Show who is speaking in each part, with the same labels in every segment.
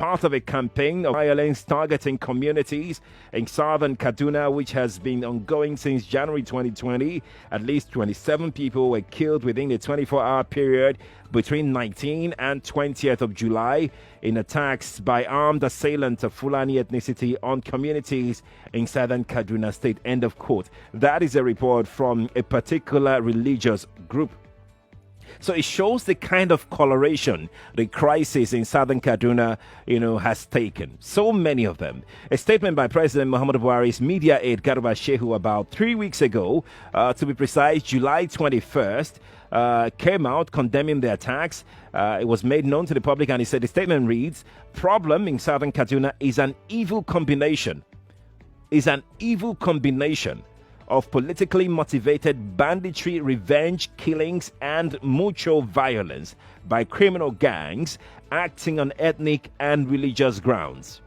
Speaker 1: part of a campaign of violence targeting communities in southern Kaduna, which has been ongoing since January 2020. At least 27 people were killed within a 24-hour period between 19th and 20th of July in attacks by armed assailants of Fulani ethnicity on communities in southern Kaduna State. End of quote. That is a report from a particular religious group. So it shows the kind of coloration the crisis in southern Kaduna, has taken. So many of them. A statement by President Muhammadu Buhari's media aide Garba Shehu about 3 weeks ago, to be precise, July 21st, came out condemning the attacks. It was made known to the public, and he said the statement reads, "Problem in southern Kaduna is an evil combination. Of politically motivated banditry, revenge killings, and mutual violence by criminal gangs acting on ethnic and religious grounds."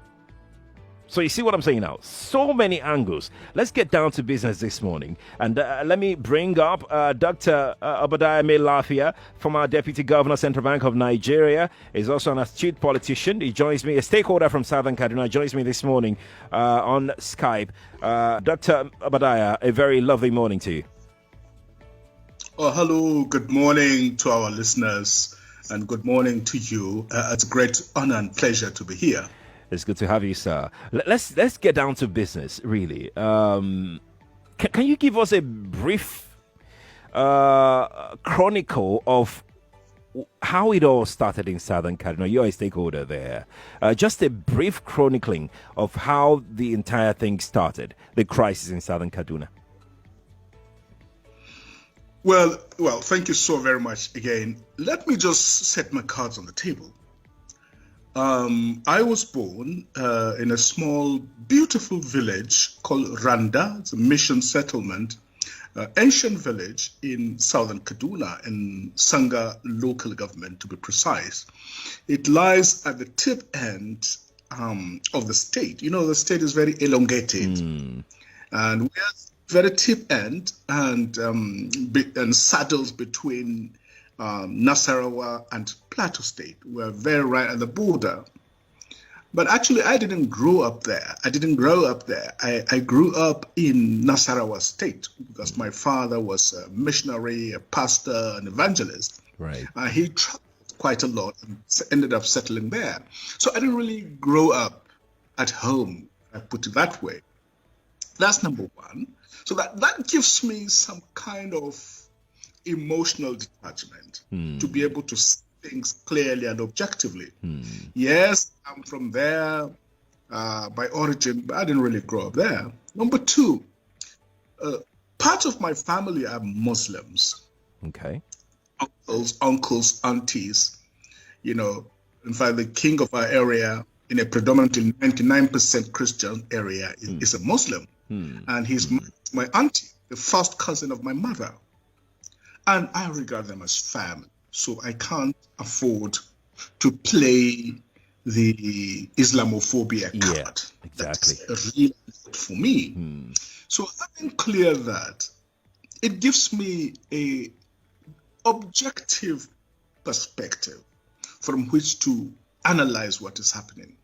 Speaker 1: So you see what I'm saying now? So many angles. Let's get down to business this morning. And let me bring up Dr. Obadiah Lafia, former Deputy Governor, Central Bank of Nigeria. He's also an astute politician. He joins me, a stakeholder from Southern Kaduna, joins me this morning on Skype. Dr. Obadiah, a very lovely morning to you.
Speaker 2: Oh, hello. Good morning to our listeners, and good morning to you. It's a great honor and pleasure to be here.
Speaker 1: It's good to have you, sir. Let's get down to business, really. Can you give us a brief chronicle of how it all started in Southern Kaduna? You're a stakeholder there. Just a brief chronicling of how the entire thing started, the crisis in Southern Kaduna.
Speaker 2: Well, thank you so very much again. Let me just set my cards on the table. I was born in a small, beautiful village called Randa. It's a mission settlement, ancient village in southern Kaduna, in Sanga local government, to be precise. It lies at the tip end of the state. The state is very elongated, and we are very tip end and saddles between Nasarawa and Plateau State. We're very right at the border. But actually, I didn't grow up there. I grew up in Nasarawa State because my father was a missionary, a pastor, an evangelist.
Speaker 1: Right.
Speaker 2: He traveled quite a lot and ended up settling there. So I didn't really grow up at home, I put it that way. That's number one. So that gives me some kind of emotional detachment to be able to see things clearly and objectively. Yes, I'm from there by origin, but I didn't really grow up there. Number two, part of my family are Muslims.
Speaker 1: Okay.
Speaker 2: Uncles, aunties. In fact, the king of our area, in a predominantly 99% Christian area, is a Muslim. And he's my auntie, the first cousin of my mother. And I regard them as family. So I can't afford to play the Islamophobia card.
Speaker 1: Yeah, exactly.
Speaker 2: That's really good for me. So having cleared that, it gives me a objective perspective from which to analyze what is happening.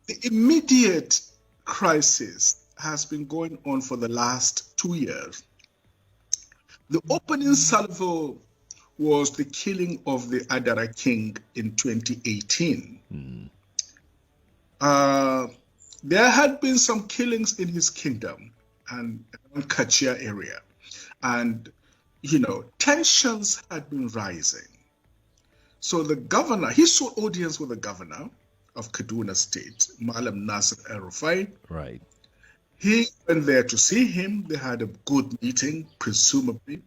Speaker 2: The immediate crisis has been going on for the last 2 years. The opening salvo was the killing of the Adara king in 2018. There had been some killings in his kingdom and around Kachia area. And, tensions had been rising. So the governor, he sought audience with the governor of Kaduna State, Malam Nasir El-Rufai.
Speaker 1: Right.
Speaker 2: He went there to see him. They had a good meeting, presumably.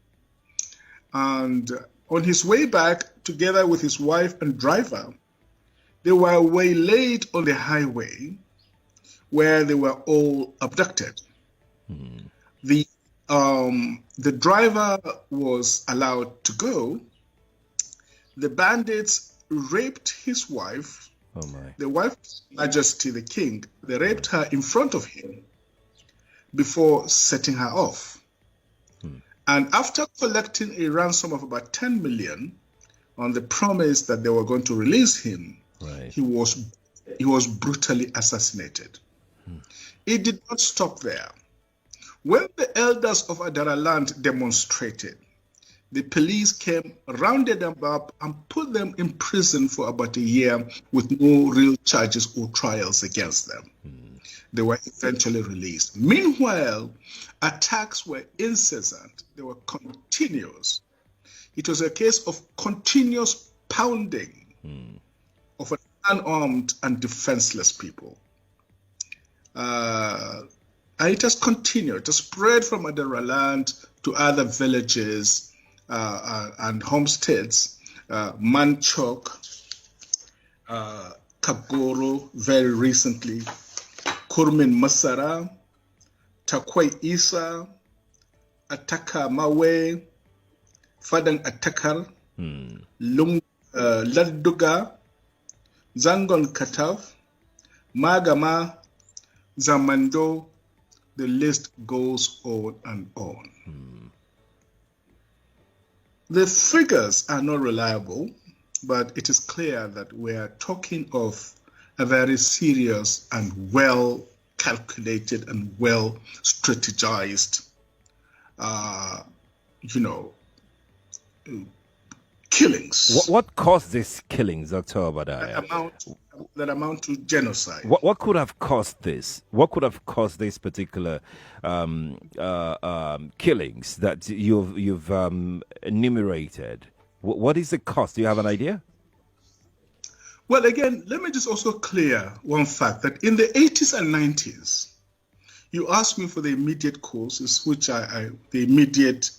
Speaker 2: And on his way back, together with his wife and driver, they were waylaid on the highway where they were all abducted. The driver was allowed to go. The bandits raped his wife.
Speaker 1: Oh my.
Speaker 2: The wife, Majesty the King, they raped her in front of him before setting her off. And after collecting a ransom of about 10 million on the promise that they were going to release him,
Speaker 1: right,
Speaker 2: he was he was brutally assassinated. It did not stop there. When the elders of Adaraland demonstrated, the police came, rounded them up, and put them in prison for about a year with no real charges or trials against them. They were eventually released. Meanwhile, attacks were incessant. They were continuous. It was a case of continuous pounding of an unarmed and defenseless people. And it has continued. It has spread from Adaraland to other villages and homesteads, Manchok, Kagoro, very recently, Kurmin Masara, Takwai Isa, Ataka Mawe, Fadang Atakar, Laduga, Zangon Katav, Magama, Zamando, the list goes on and on. The figures are not reliable, but it is clear that we are talking of a very serious and well calculated and well strategized, killings.
Speaker 1: What caused these killings, Dr. Obadiah?
Speaker 2: That amount to genocide.
Speaker 1: What could have caused this? What could have caused these particular killings that you've enumerated? What is the cause? Do you have an idea?
Speaker 2: Well, again, let me just also clear one fact that in the 80s and 90s, you asked me for the immediate causes, which the immediate,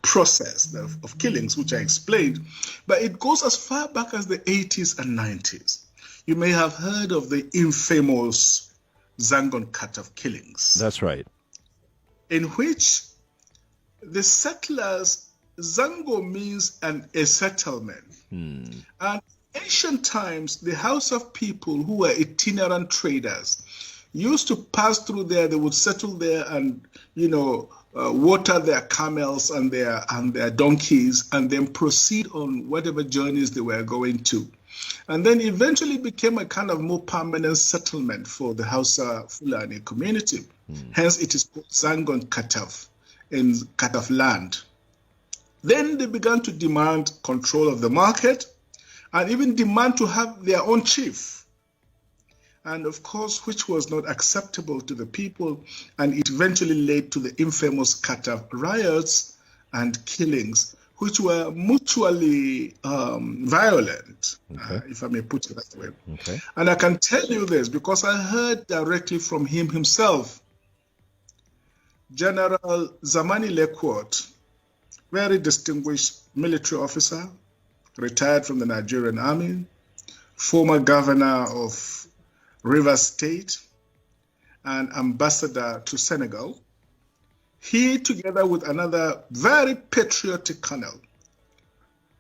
Speaker 2: process of killings, which I explained, but it goes as far back as the 80s and 90s. You may have heard of the infamous Zangon Kataf killings.
Speaker 1: That's right.
Speaker 2: In which the settlers, Zango means a settlement. And in ancient times, the house of people who were itinerant traders used to pass through there. They would settle there and, water their camels and their donkeys, and then proceed on whatever journeys they were going to. And then eventually became a kind of more permanent settlement for the Hausa Fulani community. Hence it is called Zangon Kataf, in Kataf land. Then they began to demand control of the market and even demand to have their own chief. And of course, which was not acceptable to the people, and it eventually led to the infamous Kataf riots and killings, which were mutually violent, if I may put it that way.
Speaker 1: Okay.
Speaker 2: And I can tell you this because I heard directly from him himself. General Zamani Lekwot, very distinguished military officer, retired from the Nigerian Army, former governor of Rivers State, and ambassador to Senegal. He, together with another very patriotic colonel,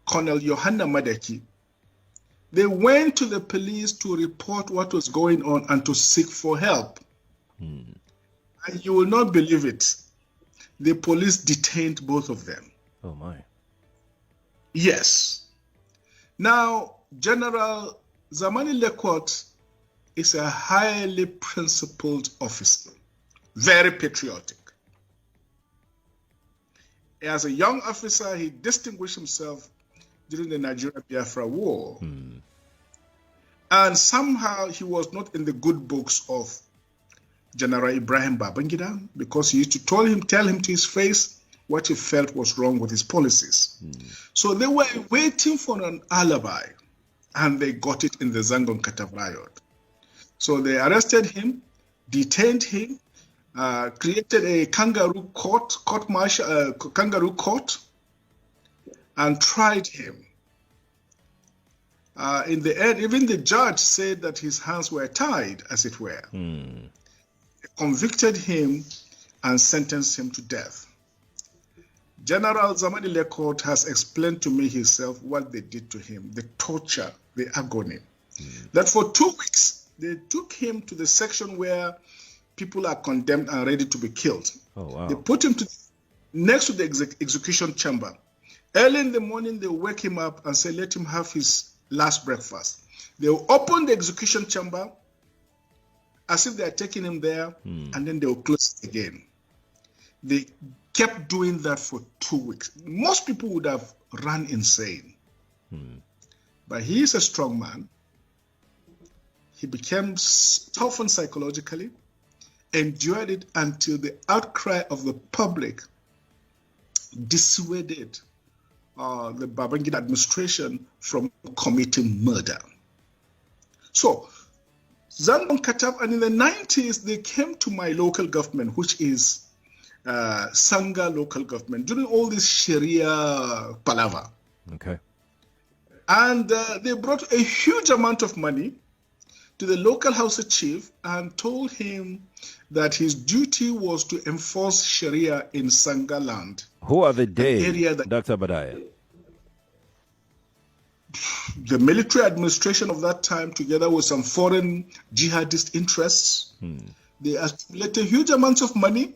Speaker 2: Colonel Johanna Madeki, they went to the police to report what was going on and to seek for help. And you will not believe it. The police detained both of them.
Speaker 1: Oh my.
Speaker 2: Yes. Now, General Zamani Lekwot is a highly principled officer, very patriotic. As a young officer, he distinguished himself during the Nigeria BIAFRA War. And somehow he was not in the good books of General Ibrahim Babangida, because he used to tell him to his face what he felt was wrong with his policies. So they were waiting for an alibi, and they got it in the Zangon Kataf riot. So they arrested him, detained him, created a kangaroo court, kangaroo court, and tried him. In the end, even the judge said that his hands were tied, as it were. They convicted him and sentenced him to death. General Zamani Lekot has explained to me himself what they did to him, the torture, the agony. That for 2 weeks, they took him to the section where people are condemned and ready to be killed.
Speaker 1: Oh, wow.
Speaker 2: They put him next to the execution chamber. Early in the morning, they wake him up and say, let him have his last breakfast. They will open the execution chamber as if they are taking him there, and then they will close it again. They kept doing that for 2 weeks. Most people would have run insane. But he is a strong man. He became toughened psychologically, endured it until the outcry of the public dissuaded the Babangida administration from committing murder. So, Zambon Katab, and in the 90s, they came to my local government, which is Sanga local government, during all this Sharia palaver.
Speaker 1: Okay.
Speaker 2: And they brought a huge amount of money to the local Hausa chief and told him that his duty was to enforce Sharia in Sanga land.
Speaker 1: Who are the
Speaker 2: area that
Speaker 1: Dr. Badaya?
Speaker 2: The military administration of that time, together with some foreign jihadist interests, they accumulated huge amounts of money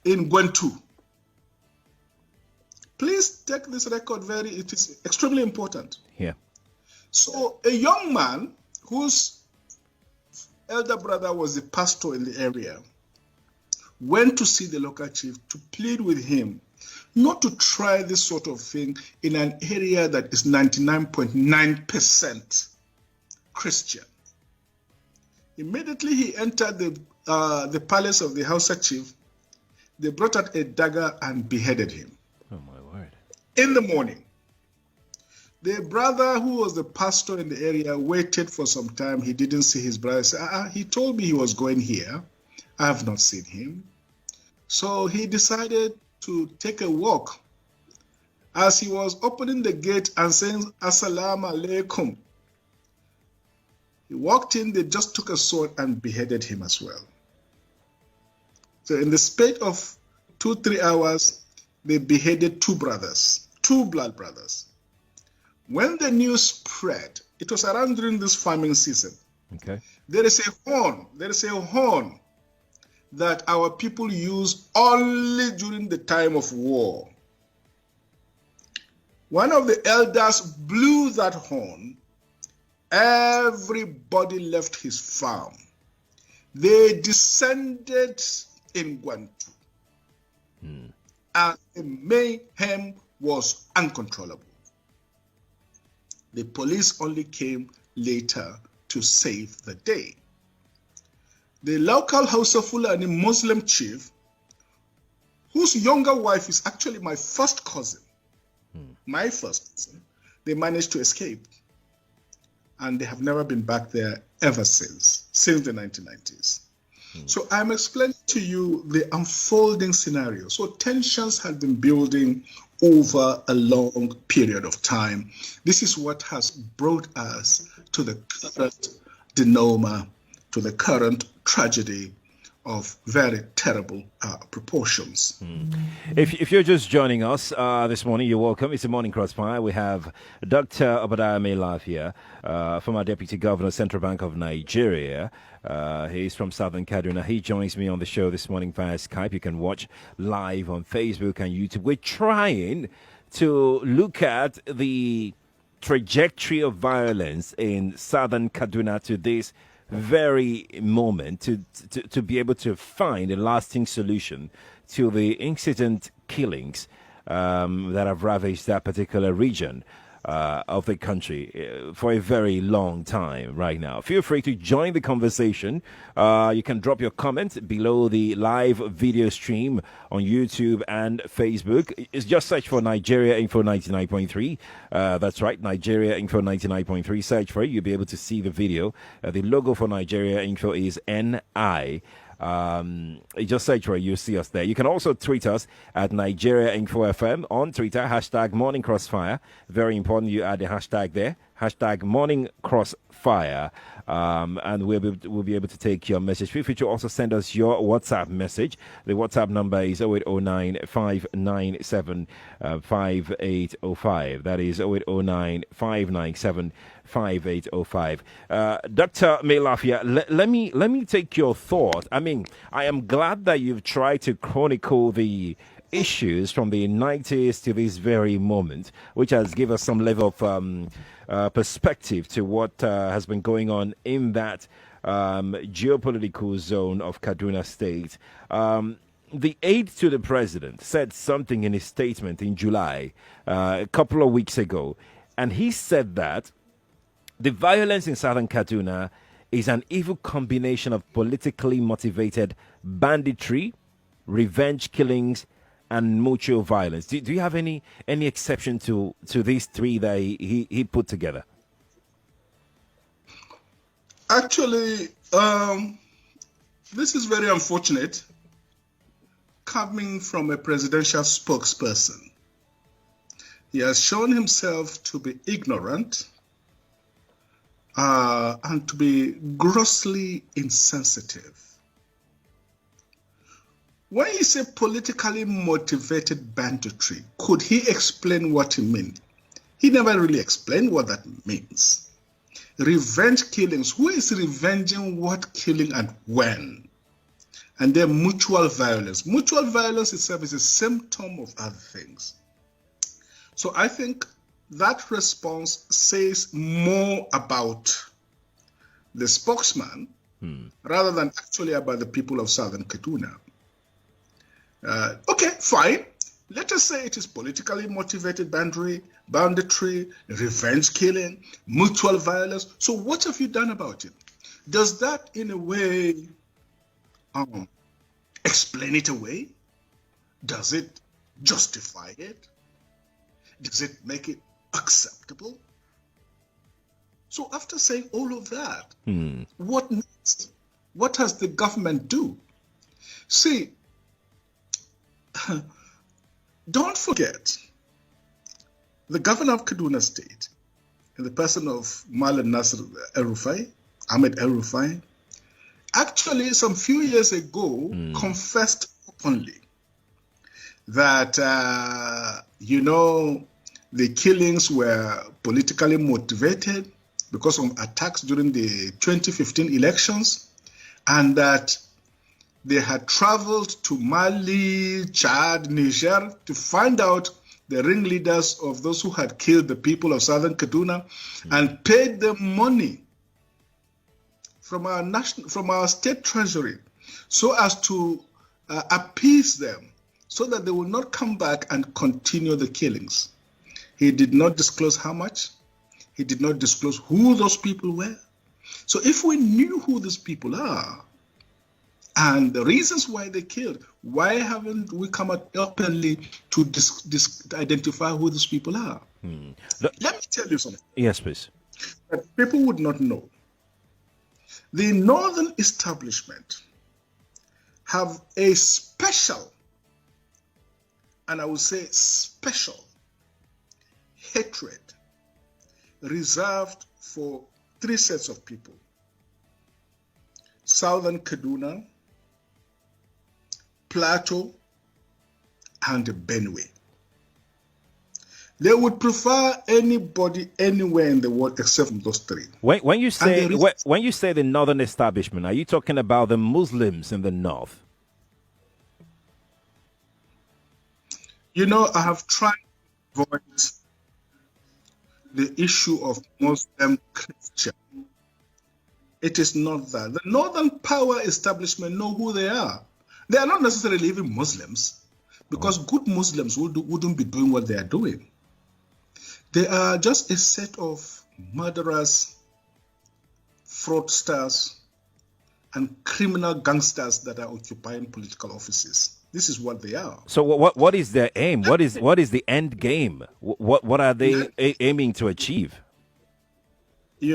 Speaker 2: in Gwentu. Please take this record it is extremely important.
Speaker 1: Yeah.
Speaker 2: So a young man whose elder brother was a pastor in the area went to see the local chief to plead with him not to try this sort of thing in an area that is 99.9% Christian. Immediately he entered the palace of the Hausa chief. They brought out a dagger and beheaded him.
Speaker 1: Oh my word.
Speaker 2: In the morning. The brother who was the pastor in the area waited for some time. He didn't see his brother. He said, he told me he was going here. I have not seen him. So he decided to take a walk. As he was opening the gate and saying, Assalamu alaikum, he walked in, they just took a sword and beheaded him as well. So in the space of 2-3 hours, they beheaded two brothers, two blood brothers. When the news spread, it was around during this farming season.
Speaker 1: Okay.
Speaker 2: There is a horn that our people use only during the time of war. One of the elders blew that horn. Everybody left his farm. They descended in Gwantu. And the mayhem was uncontrollable. The police only came later to save the day. The local Hausa Fulani Muslim chief, whose younger wife is actually my first cousin, they managed to escape. And they have never been back there ever since the 1990s. So I'm explaining to you the unfolding scenario. So tensions have been building over a long period of time. This is what has brought us to the current denouement, to the current tragedy of very terrible proportions.
Speaker 1: If you're just joining us this morning, you're welcome. It's a Morning Crossfire. We have Dr. Obadiah Melaf here, former Deputy Governor, Central Bank of Nigeria. He's from Southern Kaduna. He joins me on the show this morning via Skype. You can watch live on Facebook and YouTube. We're trying to look at the trajectory of violence in Southern Kaduna to this very moment to be able to find a lasting solution to the incident killings that have ravaged that particular region of the country for a very long time right now. Feel free to join the conversation. You can drop your comment below the live video stream on YouTube and Facebook. It's just search for Nigeria Info 99.3. That's right, Nigeria Info 99.3. Search for it. You'll be able to see the video. The logo for Nigeria Info is NI. You just search for it, you'll see us there. You can also tweet us at Nigeria Info FM on Twitter, hashtag Morning Crossfire. Very important you add the hashtag there, hashtag Morning Crossfire. And we'll be able to take your message. Feel free to also send us your WhatsApp message. The WhatsApp number is 0809 597 5805. That is 0809 597 5805. Dr. Melafia, let me take your thought. I mean, I am glad that you've tried to chronicle the issues from the 90s to this very moment, which has given us some level of perspective to what has been going on in that geopolitical zone of Kaduna State. The aide to the president said something in his statement in July, a couple of weeks ago, and he said that the violence in southern Kaduna is an evil combination of politically motivated banditry, revenge killings, and mutual violence. Do you have any exception to these three that he put together?
Speaker 2: Actually, this is very unfortunate coming from a presidential spokesperson. He has shown himself to be ignorant and to be grossly insensitive. When you say politically motivated banditry, could he explain what he meant? He never really explained what that means. Revenge killings, who is revenging what killing and when? And then mutual violence. Mutual violence itself is a symptom of other things. So I think that response says more about the spokesman rather than actually about the people of Southern Kaduna. Okay, fine. Let us say it is politically motivated banditry, revenge killing, mutual violence. So what have you done about it? Does that in a way explain it away? Does it justify it? Does it make it acceptable? So after saying all of that, what next? What has the government do? See, don't forget, the governor of Kaduna State, in the person of Malan Nasir El-Rufai, Ahmed El-Rufai, actually some few years ago confessed openly that, the killings were politically motivated because of attacks during the 2015 elections, and that they had traveled to Mali, Chad, Niger to find out the ringleaders of those who had killed the people of Southern Kaduna and paid them money from our state treasury so as to appease them so that they will not come back and continue the killings. He did not disclose how much. He did not disclose who those people were. So if we knew who these people are and the reasons why they killed, why haven't we come out openly to identify who these people are? Let me tell you something.
Speaker 1: Yes, please.
Speaker 2: That people would not know. The northern establishment have a special, and I would say special, hatred reserved for three sets of people: Southern Kaduna, Plateau, and Benue. They would prefer anybody anywhere in the world except from those three.
Speaker 1: When you say the northern establishment, are you talking about the Muslims in the north?
Speaker 2: I have tried to avoid the issue of Muslim Christian. It is not that. The Northern Power establishment know who they are. They are not necessarily even Muslims, because good Muslims wouldn't be doing what they are doing. They are just a set of murderers, fraudsters, and criminal gangsters that are occupying political offices. This is what they are.
Speaker 1: So what is their aim? What is the end game? What are they aiming to achieve?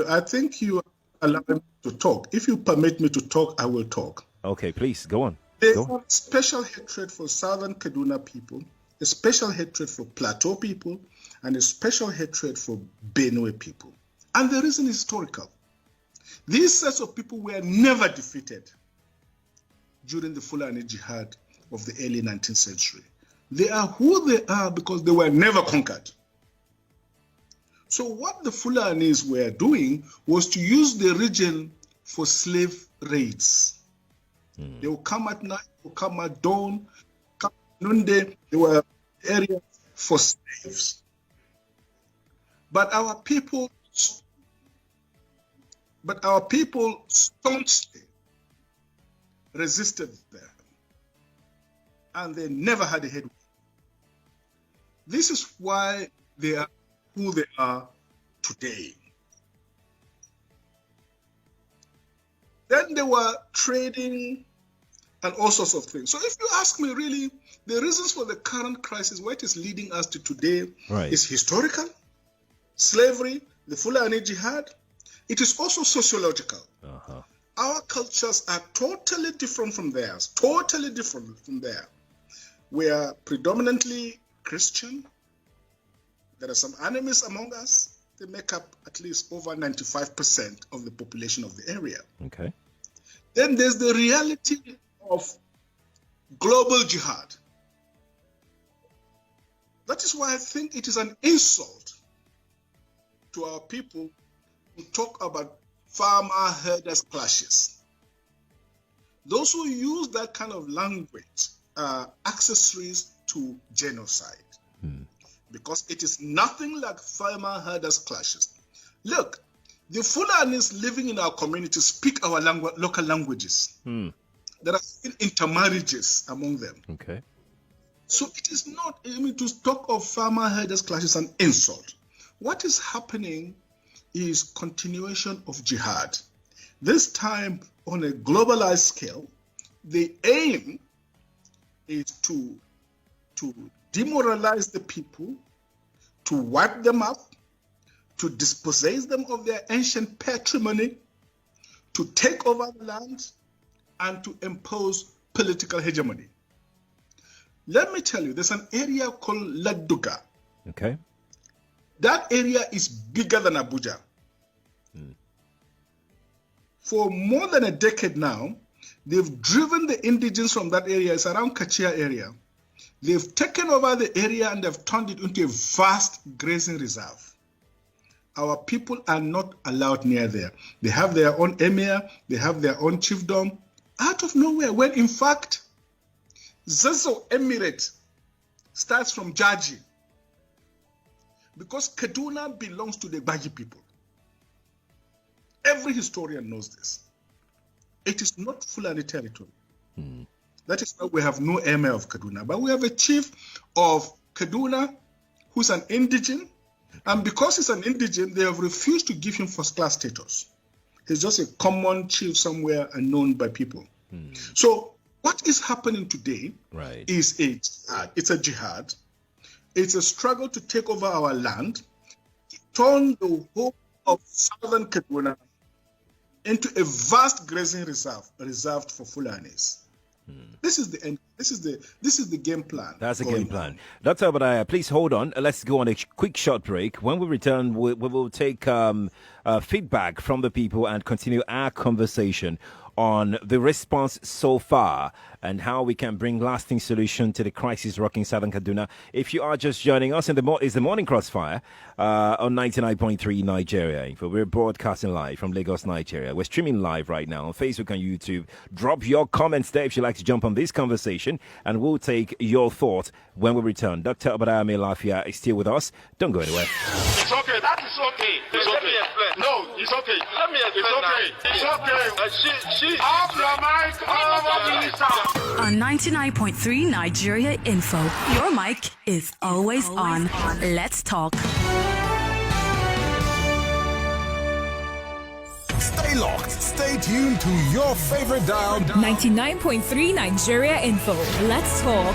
Speaker 2: I think you allow me to talk. If you permit me to talk, I will talk.
Speaker 1: Okay, please go on.
Speaker 2: They have special hatred for Southern Kaduna people, a special hatred for Plateau people, and a special hatred for Benue people. And the reason is historical. These sets of people were never defeated during the Fulani Jihad of the early 19th century. They are who they are because they were never conquered. So what the Fulanis were doing was to use the region for slave raids. They will come at night, they will come at dawn, come Nunde, they were areas for slaves. But our people staunchly resisted them, and they never had a headway. This is why they are who they are today. Then they were trading and all sorts of things. So if you ask me, really, the reasons for the current crisis, what is leading us to today, is historical, slavery, the Fulani Jihad. It is also sociological. Our cultures are totally different from theirs, totally different from theirs. We are predominantly Christian. There are some enemies among us. They make up at least over 95% of the population of the area.
Speaker 1: Okay.
Speaker 2: Then there's the reality of global jihad. That is why I think it is an insult to our people who talk about farmer-herders clashes. Those who use that kind of language are accessories to genocide, because it is nothing like farmer-herders clashes. Look, the Fulanis living in our community speak our local languages. There are intermarriages among them.
Speaker 1: Okay.
Speaker 2: So it is not, to talk of farmer-herders clashes an insult. What is happening is continuation of jihad. This time on a globalized scale. The aim is to demoralize the people, to wipe them up, to dispossess them of their ancient patrimony, to take over the land, and to impose political hegemony. Let me tell you, there's an area called Laduga.
Speaker 1: Okay.
Speaker 2: That area is bigger than Abuja. For more than a decade now, they've driven the indigenes from that area. It's around Kachia area. They've taken over the area and they've turned it into a vast grazing reserve. Our people are not allowed near there. They have their own emir, they have their own chiefdom, out of nowhere, when in fact, Zazo Emirate starts from Jaji, because Kaduna belongs to the Baji people. Every historian knows this. It is not Fulani territory. That is why we have no emir of Kaduna, but we have a chief of Kaduna who's an indigene, and because he's an indigene, they have refused to give him first-class status. He's just a common chief somewhere and known by people. So what is happening today is it's a jihad. It's a struggle to take over our land, turn the whole of southern Kaduna into a vast grazing reserve reserved for Fulanis. This is the end. This is the game plan.
Speaker 1: That's the game plan. Dr. Obadiah, please hold on. Let's go on a quick short break. When we return, we will take feedback from the people and continue our conversation on the response so far and how we can bring lasting solution to the crisis rocking Southern Kaduna. If you are just joining us, it's the Morning Crossfire on 99.3 Nigeria Info. We're broadcasting live from Lagos, Nigeria. We're streaming live right now on Facebook and YouTube. Drop your comments there if you'd like to jump on this conversation, and we'll take your thoughts when we return. Dr. Obadiah Lafia is still with us. Don't go anywhere.
Speaker 3: It's okay. That is okay. It's okay. Let me explain. No, it's okay. Let me explain. It's okay. It's okay. She off your mic.
Speaker 4: On 99.3 Nigeria Info, your mic is always on. Let's talk.
Speaker 5: Stay locked. Stay tuned to your favorite dial.
Speaker 6: 99.3 Nigeria Info. Let's talk.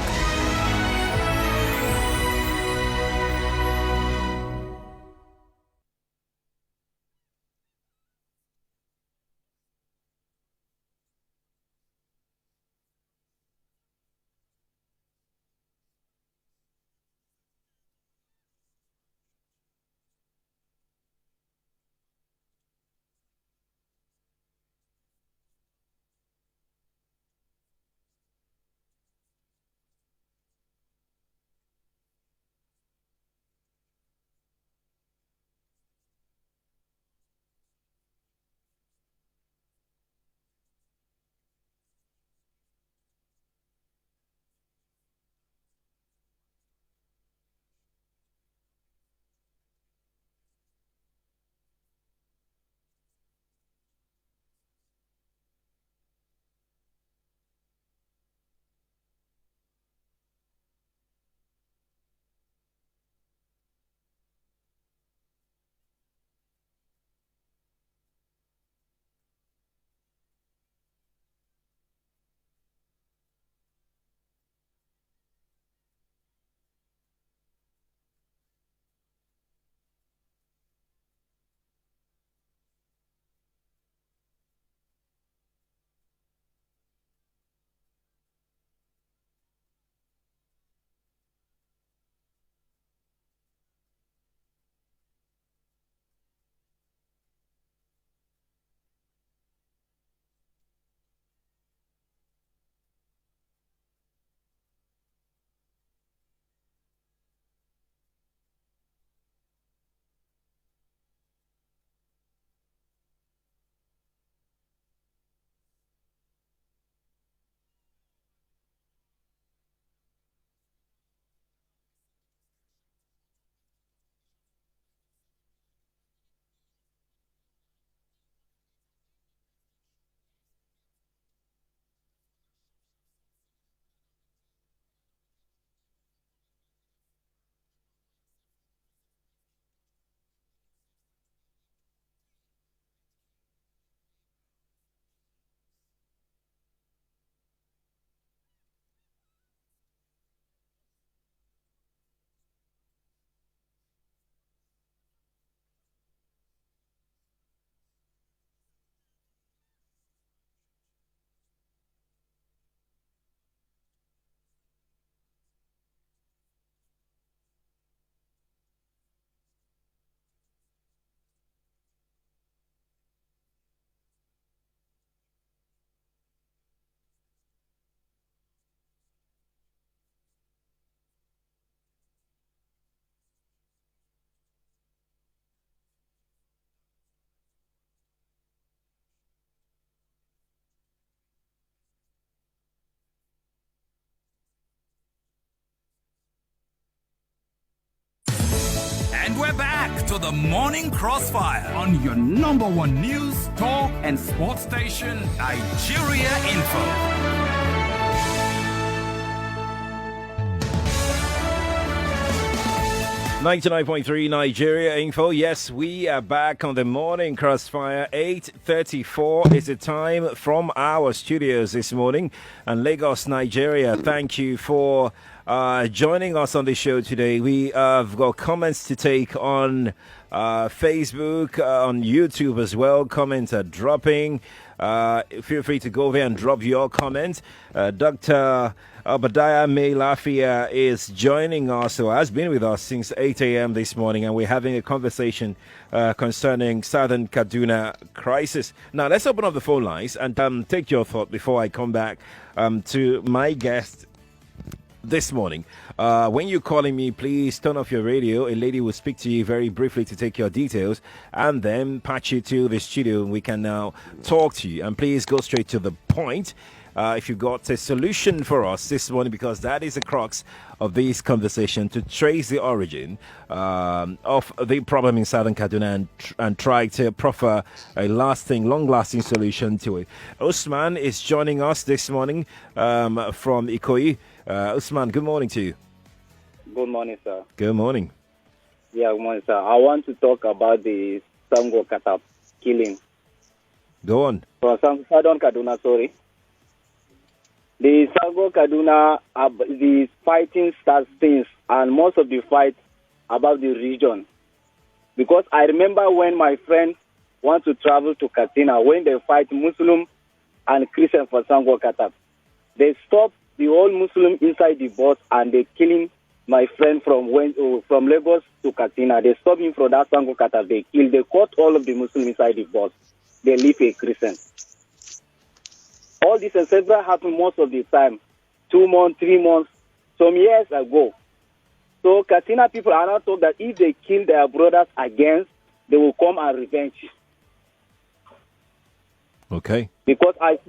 Speaker 7: And we're back to the Morning Crossfire on your number one news, talk, and sports station, Nigeria Info.
Speaker 1: 99.3 Nigeria Info. Yes, we are back on the Morning Crossfire. 8:34 is the time from our studios this morning in Lagos, Nigeria. Thank you for joining us on the show today. We have got comments to take on Facebook, on YouTube as well. Comments are dropping. Feel free to go there and drop your comment. Dr. Obadiah May Lafia is joining us, or has been with us since 8 a.m. this morning, and we're having a conversation concerning Southern Kaduna crisis. Now, let's open up the phone lines and take your thought before I come back to my guest this morning. When you're calling me, please turn off your radio. A lady will speak to you very briefly to take your details and then patch you to the studio, and we can now talk to you. And please go straight to the point. If you've got a solution for us this morning, because that is the crux of this conversation, to trace the origin of the problem in Southern Kaduna and try to proffer a long-lasting solution to it. Usman is joining us this morning from Ikoyi. Usman, good morning to you.
Speaker 8: Good morning, sir.
Speaker 1: Good morning.
Speaker 8: Yeah, good morning, sir. I want to talk about the Sango Kata killing.
Speaker 1: Go on.
Speaker 8: From Southern Kaduna, sorry. The Sango Kaduna, the fighting starts things, and most of the fight about the region. Because I remember when my friend want to travel to Katsina, when they fight Muslim and Christian for Sango Kata, they stop the whole Muslim inside the bus and they killing my friend from Lagos to Katsina. They stop him from that Sango Kata. They caught all of the Muslims inside the bus. They leave a Christian. All this and several happen most of the time, 2 months, 3 months, some years ago. So Katsina people are not told that if they kill their brothers against, they will come and revenge.
Speaker 1: Okay.
Speaker 8: Because I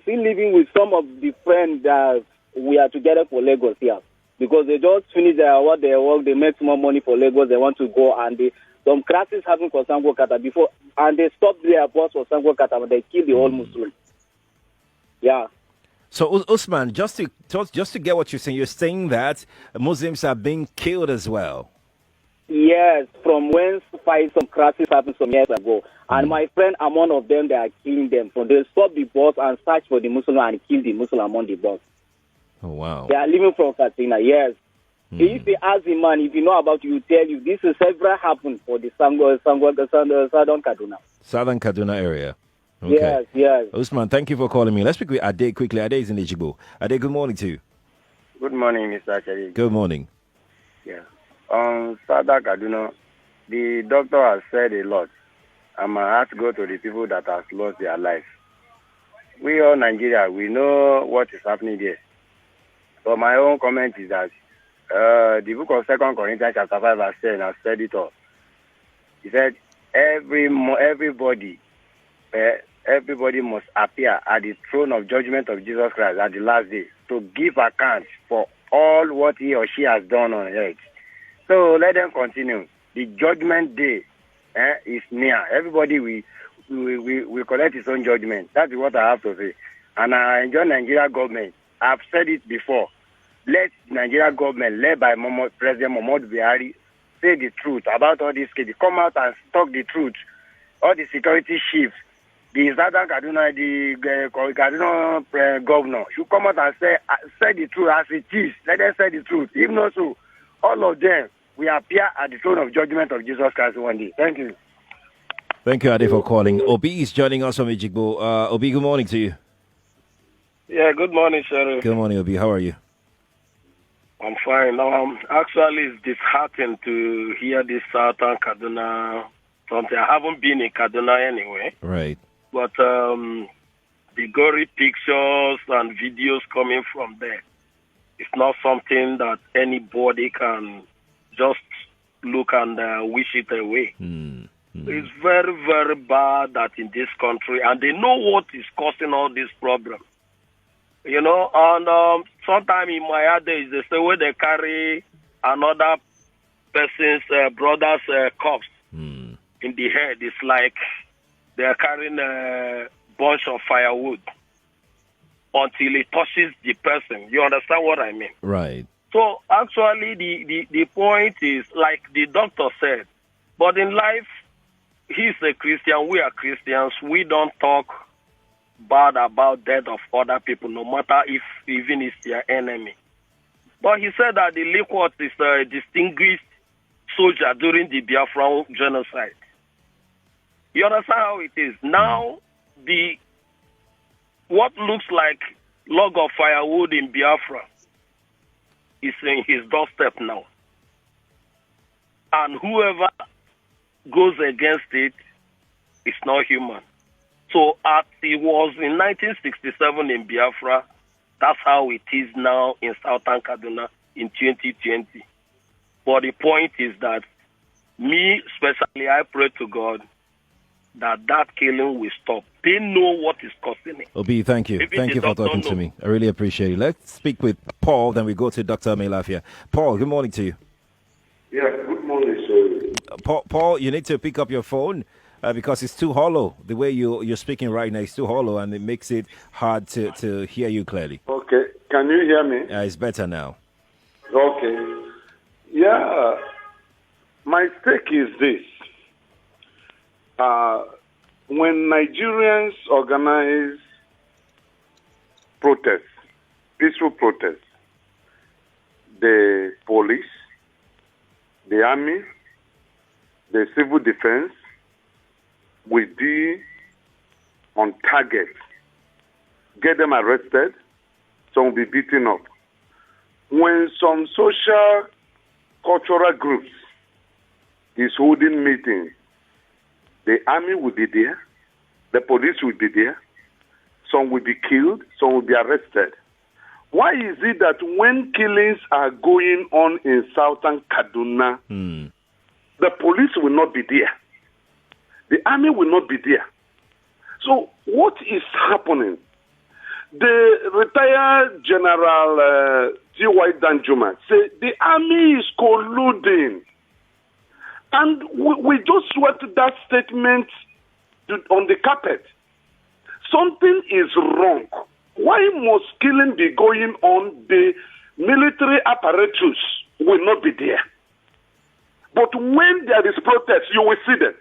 Speaker 8: still living with some of the friends that we are together for Lagos here. Because they just finish their work, they make more money for Lagos, they want to go, and some crashes happen for Sango Kata before, and they stop their bus for Sango Kata, but they kill the whole Muslim. Yeah.
Speaker 1: So, Usman, just to get what you're saying that Muslims are being killed as well.
Speaker 8: Yes, from when some crashes happened some years ago. And my friend, I'm one of them, they are killing them. So they stop the bus and search for the Muslim and kill the Muslim among the bus.
Speaker 1: Oh, wow.
Speaker 8: They are living from Katsina, yes. If they ask the man, if you know about it, he will tell you this is several happened for the Southern Kaduna.
Speaker 1: Southern Kaduna area. Okay.
Speaker 8: Yes.
Speaker 1: Usman, thank you for calling me. Let's speak with Ade quickly. Ade is in Ejigbo. Ade, good morning to you.
Speaker 9: Good morning, Mr. Achari.
Speaker 1: Good morning.
Speaker 9: Yeah. Southern Kaduna, the doctor has said a lot. I'm going to have to go to the people that have lost their life. We all Nigeria, we know what is happening there. So my own comment is that the book of 2 Corinthians chapter 5 verse 10 has said it all. He said, everybody must appear at the throne of judgment of Jesus Christ at the last day to give account for all what he or she has done on earth. So let them continue. The judgment day is near. Everybody will collect his own judgment. That's what I have to say. And I enjoy Nigeria government. I've said it before. Let Nigeria government, led by President Muhammadu Buhari, say the truth about all these cases. Come out and talk the truth. All the security chiefs, the Southern Kaduna, the Kaduna governor should come out and say the truth as it is. Let them say the truth. If not so, all of them will appear at the throne of judgment of Jesus Christ one day. Thank you.
Speaker 1: Thank you, Ade, for calling. Obi is joining us from Ejigbo. Obi, good morning to you.
Speaker 10: Yeah, good morning, Sheriff.
Speaker 1: Good morning, Obi. How are you?
Speaker 10: I'm fine. Actually, it's disheartening to hear this Southern Kaduna something. I haven't been in Kaduna anyway.
Speaker 1: Right.
Speaker 10: But the gory pictures and videos coming from there, it's not something that anybody can just look and wish it away. It's very, very bad that in this country, and they know what is causing all this problem. You know, and sometime in my other days, they say when they carry another person's brother's corpse in the head. It's like they are carrying a bunch of firewood until it touches the person. You understand what I mean?
Speaker 1: Right.
Speaker 10: So actually, the point is, like the doctor said, but in life, he's a Christian, we are Christians, we don't talk bad about death of other people, no matter if even it's their enemy. But he said that the Liquid is a distinguished soldier during the Biafra genocide. You understand how it is? Now, what looks like log of firewood in Biafra is in his doorstep now. And whoever goes against it is not human. So as it was in 1967 in Biafra, that's how it is now in Southern Kaduna in 2020. But the point is that me, especially, I pray to God that killing will stop. They know what is causing it.
Speaker 1: Obi, thank you. Thank you for talking to me. I really appreciate it. Let's speak with Paul, then we go to Dr. Melafia. Paul, good morning to you.
Speaker 11: Yeah, good morning, sir.
Speaker 1: Paul, you need to pick up your phone because it's too hollow. The way you're speaking right now is too hollow, and it makes it hard to hear you clearly.
Speaker 11: Okay, can you hear me?
Speaker 1: It's better now.
Speaker 11: Okay. Yeah, my take is this. When Nigerians organize protests, peaceful protests, the police, the army, the civil defense will be on target. Get them arrested, some will be beaten up. When some social, cultural groups is holding meetings, the army will be there, the police will be there, some will be killed, some will be arrested. Why is it that when killings are going on in Southern Kaduna, the police will not be there? The army will not be there. So what is happening? The retired General T.Y. Danjuma said the army is colluding. And we just swept that statement on the carpet. Something is wrong. Why must killing be going on? The military apparatus will not be there. But when there is protest, you will see them.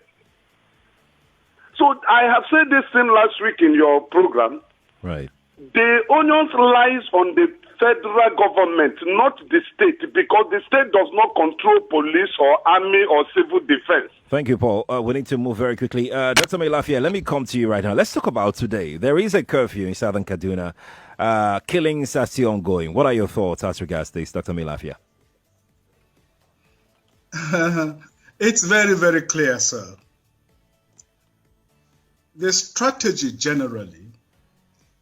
Speaker 11: So I have said this thing last week in your program.
Speaker 1: Right.
Speaker 11: The onus lies on the federal government, not the state, because the state does not control police or army or civil defense.
Speaker 1: Thank you, Paul. We need to move very quickly. Dr. Melafia, let me come to you right now. Let's talk about today. There is a curfew in Southern Kaduna. Killings are still ongoing. What are your thoughts as regards this, Dr. Melafia?
Speaker 2: It's very, very clear, sir. The strategy generally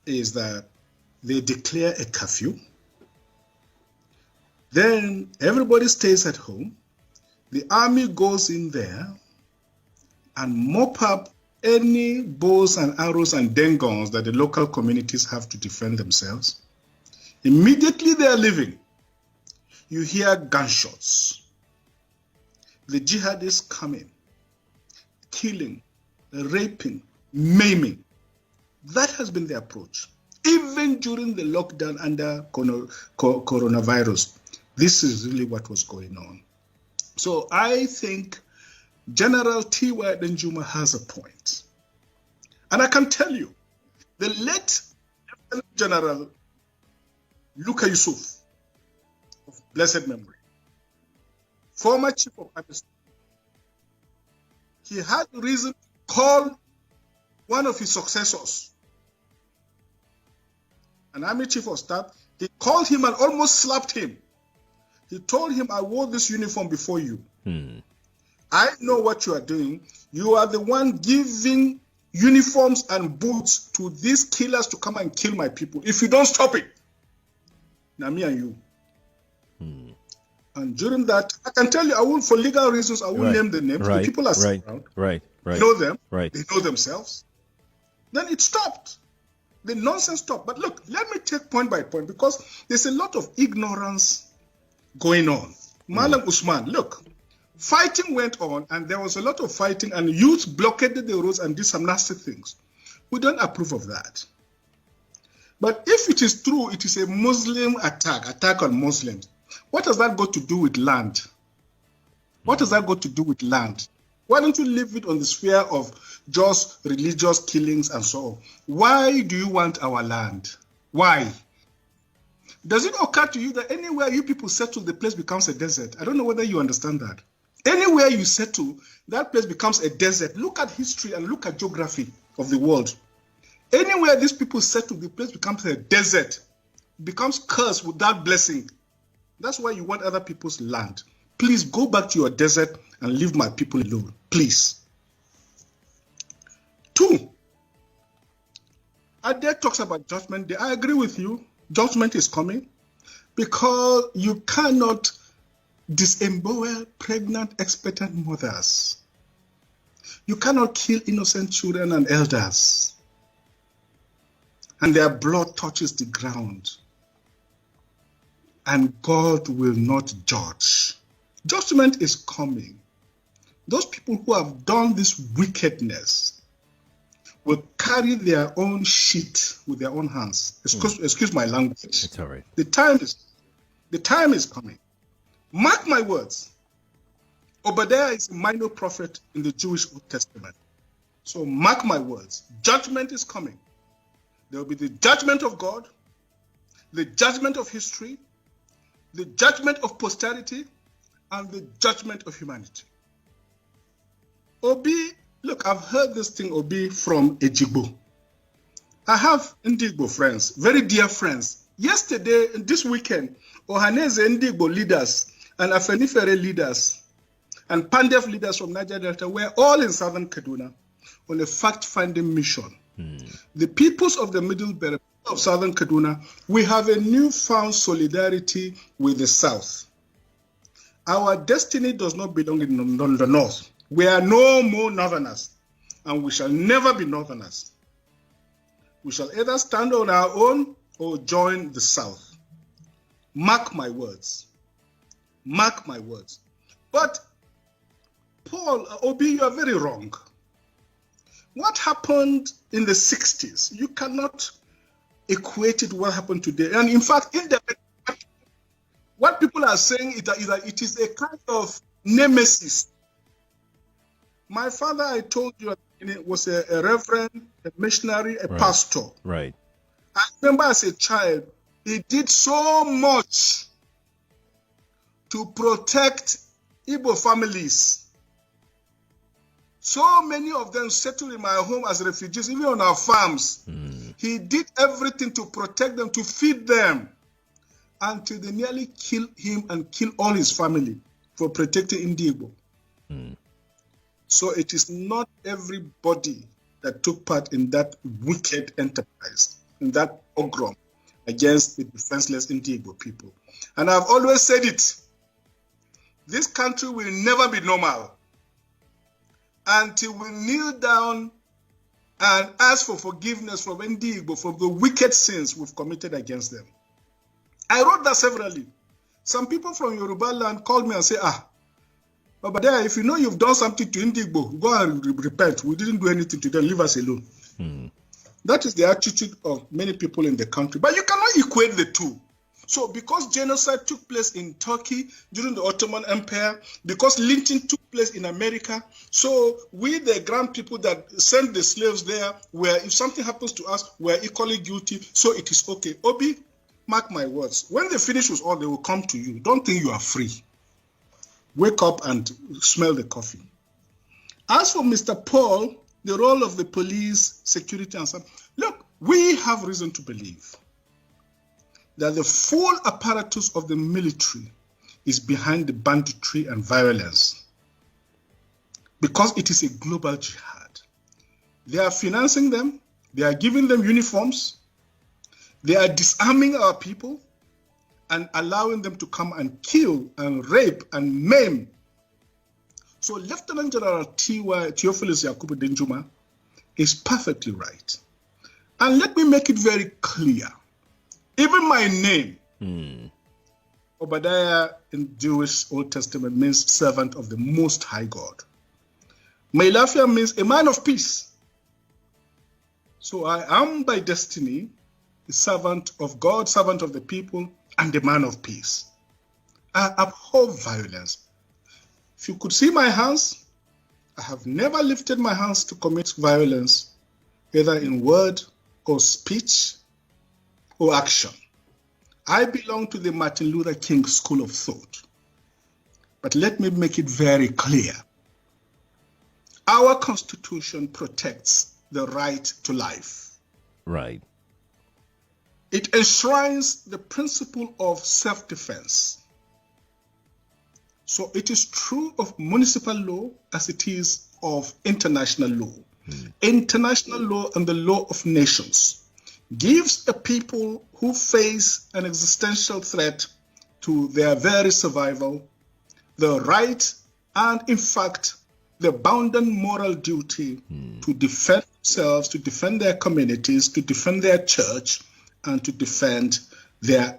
Speaker 2: is that they declare a curfew. Then everybody stays at home. The army goes in there and mop up any bows and arrows and dengons that the local communities have to defend themselves. Immediately they are leaving, you hear gunshots. The jihadists coming, killing, raping, maiming. That has been the approach. Even during the lockdown under coronavirus, this is really what was going on. So I think General T.Y. Danjuma has a point. And I can tell you, the late General Luka Yusuf, of blessed memory, former chief of army staff, he had reason to call one of his successors, an army chief of staff. He called him and almost slapped him. He told him, I wore this uniform before you. I know what you are doing. You are the one giving uniforms and boots to these killers to come and kill my people. If you don't stop it, now me and you. And during that, I can tell you, I won't, for legal reasons, I won't name the names. The people are around.
Speaker 1: Right.
Speaker 2: They know them.
Speaker 1: Right.
Speaker 2: They know themselves. Then it stopped. The nonsense stopped. But look, let me take point by point because there's a lot of ignorance going on. Malam Usman, look, Fighting went on, and there was a lot of fighting, and youth blockaded the roads and did some nasty things. We don't approve of that. But if it is true, it is a Muslim attack on Muslims, what does that got to do with land? What does that got to do with land? Why don't you leave it on the sphere of just religious killings and so on? Why do you want our land? Why? Does it occur to you that anywhere you people settle, the place becomes a desert? I don't know whether you understand that. Anywhere you settle, that place becomes a desert. Look at history and look at geography of the world. Anywhere these people settle, the place becomes a desert. It becomes cursed without blessing. That's why you want other people's land. Please go back to your desert and leave my people alone. Please. 2. Ade talks about judgment day. I agree with you. Judgment is coming because you cannot disembowel pregnant, expectant mothers. You cannot kill innocent children and elders, and their blood touches the ground, and God will not judge. Judgment is coming. Those people who have done this wickedness will carry their own shit with their own hands. Excuse my language.
Speaker 1: It's all right.
Speaker 2: The time is coming. Mark my words. Obadiah is a minor prophet in the Jewish Old Testament. So mark my words. Judgment is coming. There will be the judgment of God, the judgment of history, the judgment of posterity, and the judgment of humanity. Obi, look, I've heard this thing, Obi, from Ejigbo. I have Ndigbo friends, very dear friends. Yesterday, this weekend, Ohaneze Ndigbo leaders and Afenifere leaders and Pandef leaders from Niger Delta were all in southern Kaduna on a fact-finding mission. The peoples of the Middle Belt of southern Kaduna, we have a newfound solidarity with the South. Our destiny does not belong in the North. We are no more Northerners, and we shall never be Northerners. We shall either stand on our own or join the South. Mark my words. Mark my words. But, Paul, Obi, you are very wrong. What happened in the 60s, you cannot equate it to what happened today. And in fact, what people are saying is that it is a kind of nemesis. My father, I told you, was a reverend, a missionary, a pastor.
Speaker 1: Right.
Speaker 2: I remember as a child, he did so much to protect Igbo families. So many of them settled in my home as refugees, even on our farms. He did everything to protect them, to feed them, until they nearly killed him and killed all his family for protecting Igbo. So it is not everybody that took part in that wicked enterprise, in that pogrom against the defenseless Igbo people. And I've always said it, this country will never be normal until we kneel down and ask for forgiveness from Igbo for the wicked sins we've committed against them. I wrote that severally. Some people from Yoruba land called me and said, but there, if you know you've done something to Igbo, go and repent. We didn't do anything to them. Leave us alone. That is the attitude of many people in the country. But you cannot equate the two. So because genocide took place in Turkey during the Ottoman Empire, because lynching took place in America, so we, the grand people that sent the slaves there, where if something happens to us, we're equally guilty, so it is okay. Obi, mark my words. When they finish with all, they will come to you. Don't think you are free. Wake up and smell the coffee. As for Mr. Paul, the role of the police, security, and so on, look, we have reason to believe that the full apparatus of the military is behind the banditry and violence because it is a global jihad. They are financing them, they are giving them uniforms, they are disarming our people and allowing them to come and kill and rape and maim. So Lieutenant General Theophilus Yakubu Denjuma is perfectly right. And let me make it very clear. Even my name, Obadiah in Jewish Old Testament means servant of the Most High God. BIAFRA means a man of peace. So I am by destiny the servant of God, servant of the people, and the man of peace. I abhor violence. If you could see my hands, I have never lifted my hands to commit violence, either in word or speech or action. I belong to the Martin Luther King school of thought. But let me make it very clear. Our Constitution protects the right to life.
Speaker 1: Right.
Speaker 2: It enshrines the principle of self-defense. So it is true of municipal law as it is of international law. International law and the law of nations gives a people who face an existential threat to their very survival the right and, in fact, the bounden moral duty to defend themselves, to defend their communities, to defend their church, and to defend their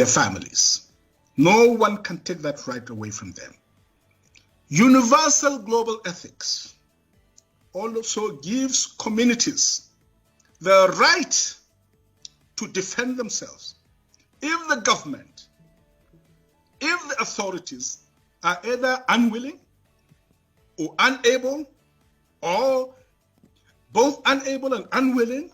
Speaker 2: families. No one can take that right away from them. Universal global ethics also gives communities the right to defend themselves if the government, if the authorities are either unwilling or unable, or both unable and unwilling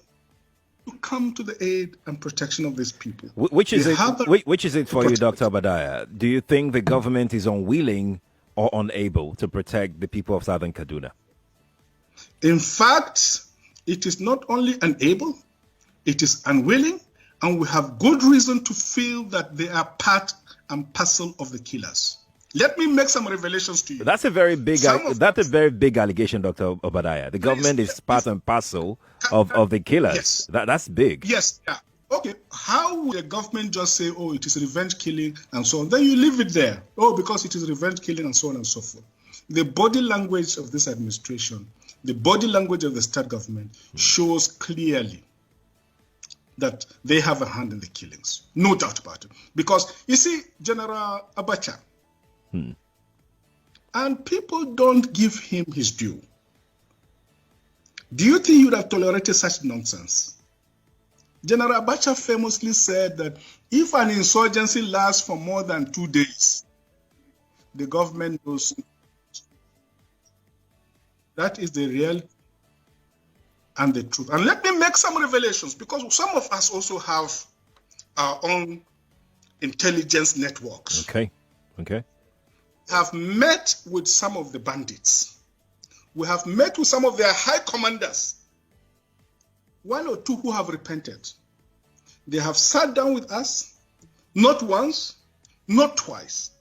Speaker 2: to come to the aid and protection of these people.
Speaker 1: Which is it for you, Dr. Obadiah? Do you think the government is unwilling or unable to protect the people of Southern Kaduna?
Speaker 2: In fact, it is not only unable, it is unwilling, and we have good reason to feel that they are part and parcel of the killers. Let me make some revelations to you.
Speaker 1: That's a very big allegation, Dr. Obadiah. The government is part and parcel of the killers.
Speaker 2: Yes.
Speaker 1: That's big.
Speaker 2: Yes. Yeah. Okay. How would the government just say, oh, it is revenge killing and so on? Then you leave it there. Oh, because it is revenge killing and so on and so forth. The body language of this administration, the body language of the state government shows clearly that they have a hand in the killings. No doubt about it. Because, you see, General Abacha, and people don't give him his due. Do you think you would have tolerated such nonsense? General Abacha famously said that if an insurgency lasts for more than 2 days, the government knows. That is the real and the truth. And let me make some revelations, because some of us also have our own intelligence networks.
Speaker 1: Okay.
Speaker 2: Have met with some of the bandits. We have met with some of their high commanders. 1 or 2 who have repented. They have sat down with us, not once, not twice.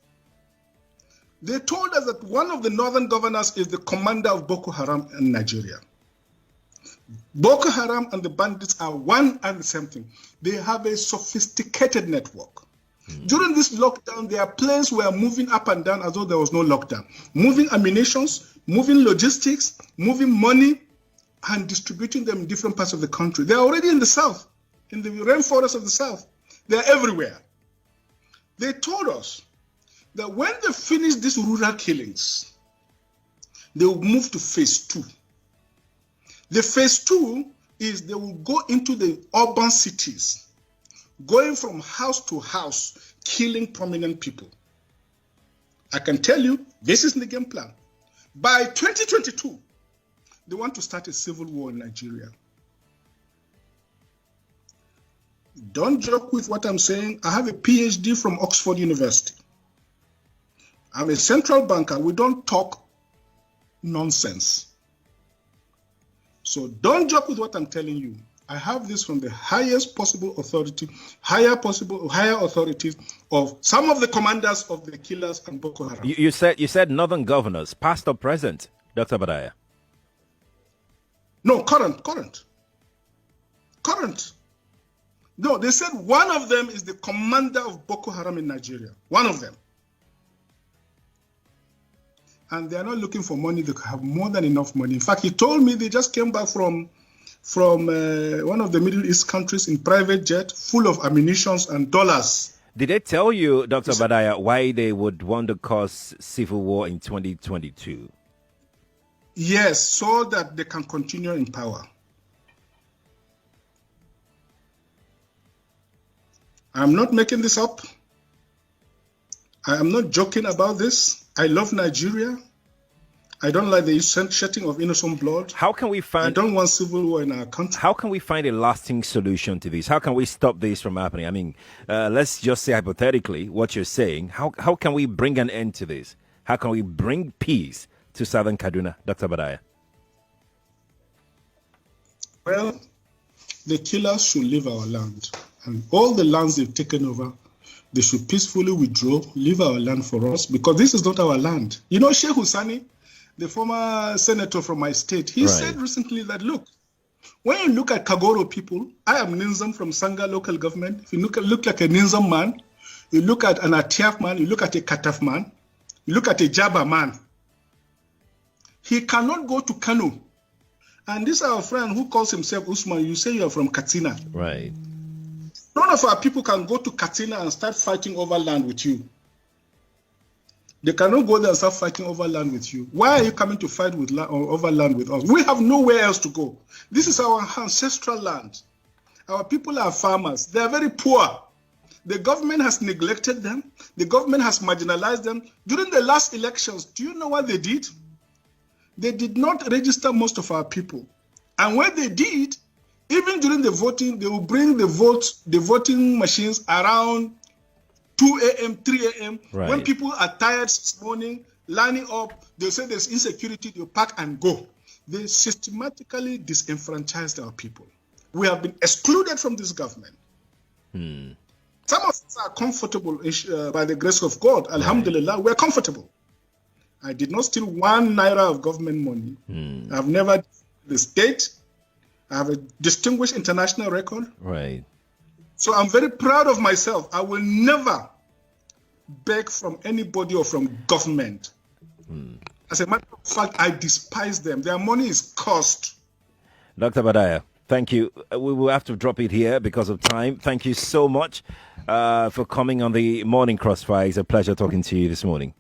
Speaker 2: They told us that one of the northern governors is the commander of Boko Haram in Nigeria. Boko Haram and the bandits are one and the same thing. They have a sophisticated network. During this lockdown, their planes were moving up and down as though there was no lockdown. Moving ammunitions, moving logistics, moving money, and distributing them in different parts of the country. They're already in the south, in the rainforest of the south. They're everywhere. They told us that when they finish these rural killings, they will move to phase 2. The phase 2 is they will go into the urban cities, going from house to house, killing prominent people. I can tell you, this is the game plan. By 2022, they want to start a civil war in Nigeria. Don't joke with what I'm saying. I have a PhD from Oxford University. I'm a central banker. We don't talk nonsense. So don't joke with what I'm telling you. I have this from the highest possible authority, higher authorities of some of the commanders of the killers and Boko Haram.
Speaker 1: You said northern governors, past or present, Dr. Obadiah?
Speaker 2: No, current. No, they said one of them is the commander of Boko Haram in Nigeria. One of them. And they are not looking for money. They have more than enough money. In fact, he told me they just came back from one of the Middle East countries in private jet full of ammunitions and dollars.
Speaker 1: Did they tell you, Dr. Badaya, why they would want to cause civil war in 2022?
Speaker 2: Yes, so that they can continue in power. I'm not making this up. I am not joking about this. I love Nigeria. I don't like the shedding of innocent blood.
Speaker 1: How can we find?
Speaker 2: I don't want civil war in our country.
Speaker 1: How can we find a lasting solution to this? How can we stop this from happening? I mean, let's just say hypothetically what you're saying. How can we bring an end to this? How can we bring peace to Southern Kaduna, Dr. Badaya?
Speaker 2: Well, the killers should leave our land. And all the lands they've taken over, they should peacefully withdraw, leave our land for us, because this is not our land. You know, Sheikh Husani, the former senator from my state, he said recently that, look, when you look at Kagoro people, I am Ninzam from Sanga local government. If you look like a Ninzam man, you look at an Atiaf man, you look at a Kataf man, you look at a Jaba man, he cannot go to Kano. And this is our friend who calls himself Usman. You say you are from Katsina.
Speaker 1: Right.
Speaker 2: None of our people can go to Katsina and start fighting over land with you. They cannot go there and start fighting over land with you. Why are you coming to fight with over land with us? We have nowhere else to go. This is our ancestral land. Our people are farmers. They are very poor. The government has neglected them. The government has marginalized them. During the last elections, do you know what they did? They did not register most of our people. And when they did, even during the voting, they will bring the voting machines around 2 a.m., 3 a.m.
Speaker 1: Right.
Speaker 2: When people are tired this morning, lining up, they'll say there's insecurity, they'll pack and go. They systematically disenfranchised our people. We have been excluded from this government. Some of us are comfortable by the grace of God. Alhamdulillah, we're comfortable. I did not steal 1 naira of government money. I've never the state. I have a distinguished international record.
Speaker 1: Right.
Speaker 2: So I'm very proud of myself. I will never beg from anybody or from government. As a matter of fact, I despise them. Their money is cost.
Speaker 1: Dr. Badaya, thank you. We will have to drop it here because of time. Thank you so much for coming on the Morning Crossfire. It's a pleasure talking to you this morning.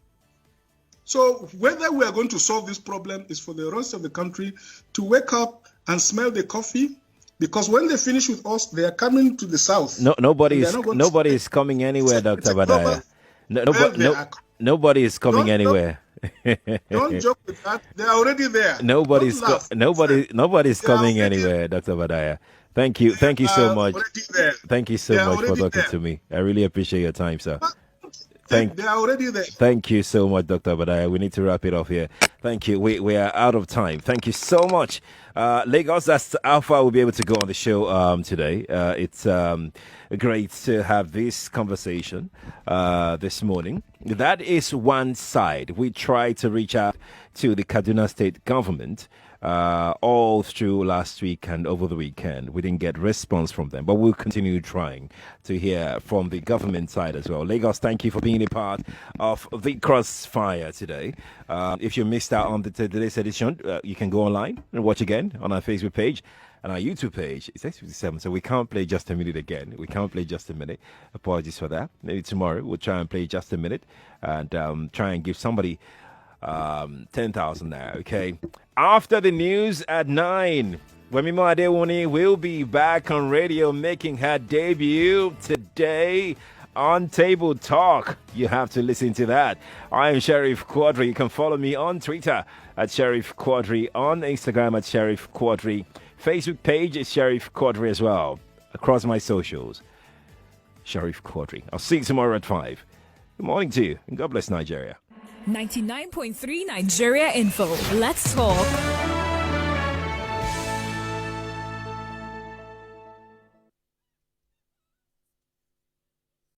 Speaker 2: So whether we are going to solve this problem is for the rest of the country to wake up and smell the coffee, because when they finish with us, they are coming to the south.
Speaker 1: Nobody is coming anywhere, Dr. Badaya. Nobody is coming anywhere.
Speaker 2: Don't joke with that. They are already there.
Speaker 1: Nobody's coming anywhere, Dr. Badaya. Thank you so much. Thank you so much for talking to me. I really appreciate your time, sir.
Speaker 2: They are already there.
Speaker 1: Thank you so much, Dr. Badaya. We need to wrap it off here. Thank you. We are out of time. Thank you so much. Lagos, that's how far we'll be able to go on the show today. It's great to have this conversation this morning. That is one side. We try to reach out to the Kaduna State government all through last week and over the weekend. We didn't get response from them, but we'll continue trying to hear from the government side as well. Lagos, thank you for being a part of the Crossfire today. If you missed out on today's edition, you can go online and watch again on our Facebook page and our YouTube page. It's 6:57, so we can't play just a minute again. We can't play just a minute. Apologies for that. Maybe tomorrow we'll try and play just a minute and try and give somebody 10,000 there, okay? After the news at 9, Wemimo Adewuni will be back on radio making her debut today on Table Talk. You have to listen to that. I am Sheriff Quadri. You can follow me on Twitter at Sheriff Quadri, on Instagram at Sheriff Quadri. Facebook page is Sheriff Quadri as well. Across my socials, Sheriff Quadri. I'll see you tomorrow at 5. Good morning to you, and God bless Nigeria.
Speaker 6: 99.3 Nigeria Info. Let's talk.